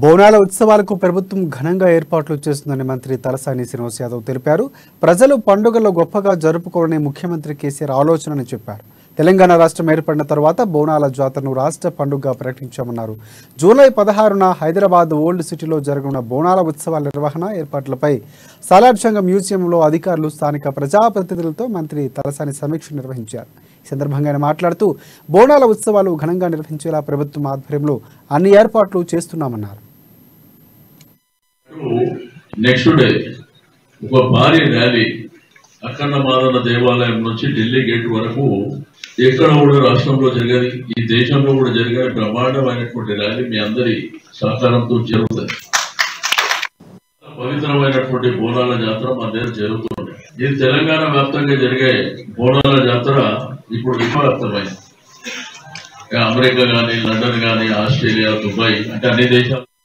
బోనాల ఉత్సవాలకు ప్రభుత్వం ఘనంగా ఏర్పాట్లు చేస్తుందని మంత్రి తలసాని శ్రీనివాస్ యాదవ్ తెలిపారు. ప్రజలు పండుగల్లో గొప్పగా జరుపుకోవాలని ముఖ్యమంత్రి కేసీఆర్ ఆలోచనని చెప్పారు. తెలంగాణ రాష్ట్రం ఏర్పడిన తర్వాత బోనాల జాతరను రాష్ట్ర పండుగగా ప్రకటించామన్నారు. జూలై 16న హైదరాబాద్ ఓల్డ్ సిటీలో జరగనున్న బోనాల ఉత్సవాల నిర్వహణ ఏర్పాట్లపై సాలార్జంగ మ్యూజియంలో అధికారులు స్థానిక ప్రజాప్రతినిధులతో మంత్రి తలసాని సమీక్ష నిర్వహించారు. ఈ సందర్భంగా ఆయన మాట్లాడుతూ బోనాల ఉత్సవాలు ఘనంగా నిర్వహించేలా ప్రభుత్వం ఆధ్వర్యంలో అన్ని ఏర్పాట్లు చేస్తున్నామన్నారు. నెక్స్ట్ డే ఒక భారీ ర్యాలీ అఖండ మాదన దేవాలయం నుంచి ఢిల్లీ గేట్ వరకు ఎక్కడ కూడా రాష్ట్రంలో జరిగేది, ఈ దేశంలో కూడా జరిగే బ్రహ్మాండమైనటువంటి ర్యాలీ మీ అందరి సహకారంతో జరుగుతుంది. పవిత్రమైనటువంటి బోనాల జాతర మన దగ్గర జరుగుతుంది. ఇది తెలంగాణ వ్యాప్తంగా జరిగే బోనాల జాతర ఇప్పుడు విశ్వవ్యాప్తమైంది. అమెరికా కానీ, లండన్ కానీ, ఆస్ట్రేలియా, దుబాయ్ అంటే అన్ని దేశాలు